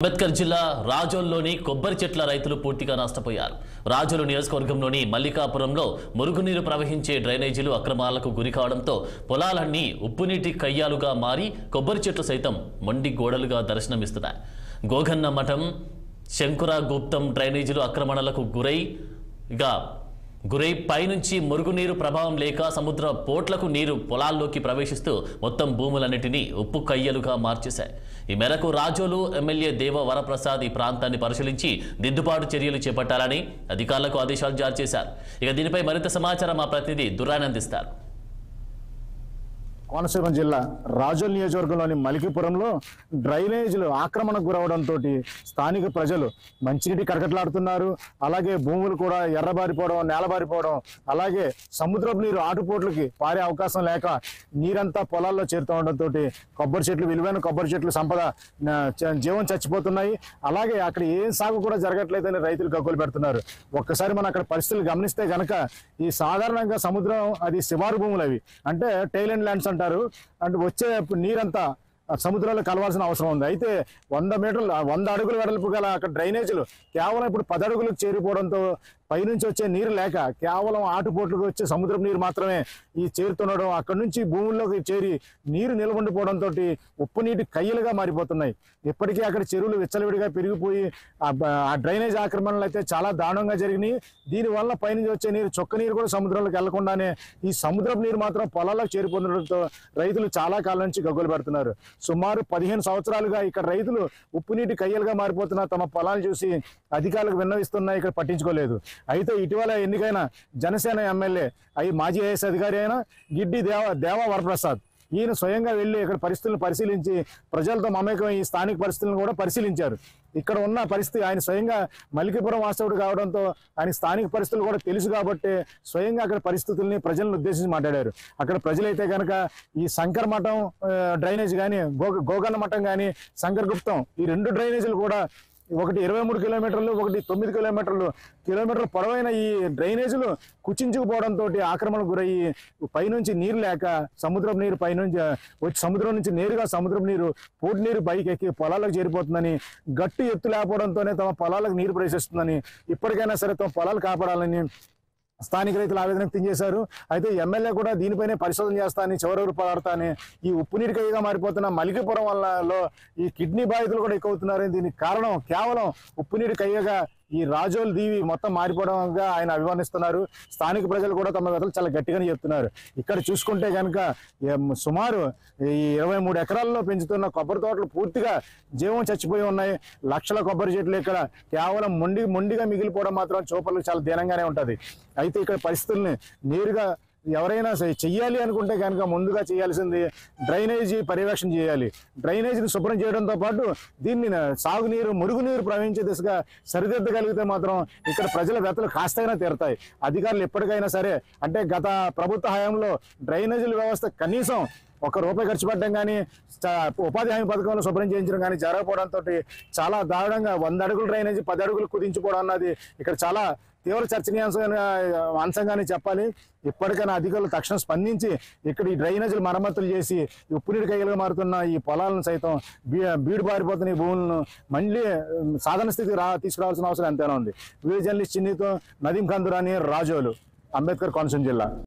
అంబేద్కర్ జిల్లా రాజోల్లోని కొబ్బరి చెట్ల రైతులు పూర్తిగా నష్టపోయారు. రాజోలు నియోజకవర్గంలోని మల్లికాపురంలో మురుగునీరు ప్రవహించే డ్రైనేజీలు అక్రమాలకు గురికావడంతో పొలాలన్నీ ఉప్పునీటి కయ్యాలుగా మారి కొబ్బరి చెట్లు సైతం మొండి గోడలుగా దర్శనమిస్తున్నాయి. గోగన్న మఠం, శంకురాగుప్తం డ్రైనేజీలు ఆక్రమణలకు గురై పైనుంచి మురుగునీరు ప్రభావం లేక సముద్ర పోట్లకు నీరు పొలాల్లోకి ప్రవేశిస్తూ మొత్తం భూములన్నిటినీ ఉప్పు కయ్యలుగా మార్చేశాయి. ఈ మేరకు రాజోలు ఎమ్మెల్యే దేవ వరప్రసాద్ ఈ ప్రాంతాన్ని పరిశీలించి దిద్దుబాటు చర్యలు చేపట్టాలని అధికారులకు ఆదేశాలు జారీ చేశారు. ఇక దీనిపై మరింత సమాచారం మా ప్రతినిధి దుర్రాని అందిస్తారు. కోనసీమ జిల్లా రాజోల్ నియోజకవర్గంలోని మలికిపురంలో డ్రైనేజీలు ఆక్రమణకు గురవడంతో స్థానిక ప్రజలు మంచినీటి కరకట్లాడుతున్నారు. అలాగే భూములు కూడా ఎర్రబారిపోవడం, నేలబారిపోవడం, అలాగే సముద్రపు నీరు ఆటుపోట్లకి పారే అవకాశం లేక నీరంతా పొలాల్లో చేరుతూ ఉండడంతో కొబ్బరి చెట్లు, విలువైన కొబ్బరి చెట్లు సంపద జీవం చచ్చిపోతున్నాయి. అలాగే అక్కడ ఏం సాగు కూడా జరగట్లేదని రైతులు గగ్గోలు పెడుతున్నారు. ఒక్కసారి మనం అక్కడ పరిస్థితులు గమనిస్తే గనక ఈ సాధారణంగా సముద్రం అది శివారు భూములు, అవి అంటే టైలెండ్ ల్యాండ్స్ అంటారు. అంటే వచ్చే నీరంతా సముద్రంలో కలవాల్సిన అవసరం ఉంది. అయితే 100 అడుగుల వెడల్పు గల అక్కడ డ్రైనేజీలు కేవలం ఇప్పుడు 10 అడుగులకు చేరిపోవడంతో పైనుంచి వచ్చే నీరు లేక కేవలం ఆటుపోట్లకు వచ్చే సముద్రపు నీరు మాత్రమే ఈ చేరుతుండడం, అక్కడి నుంచి భూముల్లోకి చేరి నీరు నిలబడిపోవడంతో ఉప్పు నీటి కయ్యలుగా మారిపోతున్నాయి. ఇప్పటికీ అక్కడ చెరువులు విచ్చలవిడిగా పెరిగిపోయి ఆ డ్రైనేజ్ ఆక్రమణలు అయితే చాలా దారుణంగా జరిగినాయి. దీనివల్ల పైనుంచి వచ్చే నీరు, చొక్క నీరు కూడా సముద్రంలోకి వెళ్లకుండానే ఈ సముద్రపు నీరు మాత్రం పొలాల్లోకి చేరిపోతుండడంతో రైతులు చాలా కాలం నుంచి గగ్గోలు పెడుతున్నారు. సుమారు 15 సంవత్సరాలుగా ఇక్కడ రైతులు ఉప్పు నీటి కయ్యలుగా మారిపోతున్న తమ పొలాలు చూసి అధికారులకు విన్నవిస్తున్నా ఇక్కడ పట్టించుకోలేదు. అయితే ఇటీవల ఎన్నికైన జనసేన ఎమ్మెల్యే మాజీ ఐఏఎస్ అధికారి అయిన గిడ్డి దేవ వరప్రసాద్ ఈయన స్వయంగా వెళ్ళి ఇక్కడ పరిస్థితులను పరిశీలించి ప్రజలతో మమేకం ఈ స్థానిక పరిస్థితులను కూడా పరిశీలించారు. ఇక్కడ ఉన్న పరిస్థితి ఆయన స్వయంగా మలికిపురం వాస్తవుడు కావడంతో ఆయన స్థానిక పరిస్థితులు కూడా తెలుసు కాబట్టి స్వయంగా అక్కడ పరిస్థితుల్ని ప్రజలను ఉద్దేశించి మాట్లాడారు. అక్కడ ప్రజలైతే కనుక ఈ శంకర్ మఠం డ్రైనేజ్ కానీ, గోగన్న మఠం కానీ, శంకరగుప్తం ఈ 2 డ్రైనేజీలు కూడా ఒకటి 23 కిలోమీటర్లు, ఒకటి 9 కిలోమీటర్ల పొడవైన ఈ డ్రైనేజీలు కుచించుకుపోవడంతో ఆక్రమణకు గురయ్యి పైనుంచి నీరు లేక సముద్రపు నీరు పైనుంచి వచ్చి సముద్రం నుంచి నేరుగా సముద్రపు నీరు, పోటు నీరు పైకి ఎక్కి పొలాలకు చేరిపోతుందని, గట్టు ఎత్తు లేకపోవడంతోనే తమ పొలాలకు నీరు ప్రవేశిస్తుందని, ఇప్పటికైనా సరే తమ పొలాలు కాపాడాలని స్థానిక రైతులు ఆవేదన వ్యక్తం చేశారు. అయితే ఎమ్మెల్యే కూడా దీనిపైనే పరిశోధన చేస్తానని, చివరి పడతానని, ఈ ఉప్పు నీటి కయ్యగా మారిపోతున్న మలికిపురం వల్ల ఈ కిడ్నీ బాధితులు కూడా ఎక్కువ అవుతున్నారని, దీనికి కారణం కేవలం ఉప్పు నీటి కయ్యగా ఈ రాజోల్ దీవి మొత్తం మారిపోవడంగా ఆయన అభివర్ణిస్తున్నారు. స్థానిక ప్రజలు కూడా తమ వ్యతలు చాలా గట్టిగానే చెప్తున్నారు. ఇక్కడ చూసుకుంటే కనుక సుమారు ఈ 23 ఎకరాల్లో పెంచుతున్న కొబ్బరి తోటలు పూర్తిగా జీవం చచ్చిపోయి ఉన్నాయి. లక్షల కొబ్బరి చెట్లు ఇక్కడ కేవలం మొండిగా మిగిలిపోవడం మాత్రం చూపర్లకు చాలా దీనంగానే ఉంటుంది. అయితే ఇక్కడ పరిస్థితుల్ని నేరుగా ఎవరైనా చెయ్యాలి అనుకుంటే కనుక ముందుగా చేయాల్సింది డ్రైనేజీ పర్యవేక్షణ చేయాలి. డ్రైనేజీని శుభ్రం చేయడంతో పాటు దీన్ని సాగునీరు, మురుగునీరు ప్రవహించే దిశగా సరిదిద్దగలిగితే మాత్రం ఇక్కడ ప్రజల వ్యతలు కాస్తైనా తీరుతాయి. అధికారులు ఎప్పటికైనా సరే, అంటే గత ప్రభుత్వ హయాంలో డ్రైనేజీల వ్యవస్థ కనీసం ₹1 ఖర్చు పెట్టడం కానీ, ఉపాధి హామీ పథకంలో శుభ్రం చేయించడం కానీ జరగకపోవడంతో చాలా దారుణంగా 100 అడుగుల డ్రైనేజీ 10 అడుగులు కుదించుకోవడం అన్నది ఇక్కడ చాలా తీవ్ర చర్చనీయాంశమైన అంశంగానే చెప్పాలి. ఇప్పటికైనా అధికారులు తక్షణం స్పందించి ఇక్కడ ఈ డ్రైనేజీలు మరమ్మతులు చేసి ఉప్పు నీటి కయ్యలుగా మారుతున్న ఈ పొలాలను సైతం, బీడు బారిపోతున్న ఈ భూములను మళ్ళీ సాధారణ స్థితికి తీసుకురావాల్సిన అవసరం ఎంతైనా ఉంది. వీడియో జర్నలిస్ట్ చిన్నితో నదీం ఖాన్ దురానీ, రాజోలు, అంబేద్కర్ కోనసీమ జిల్లా.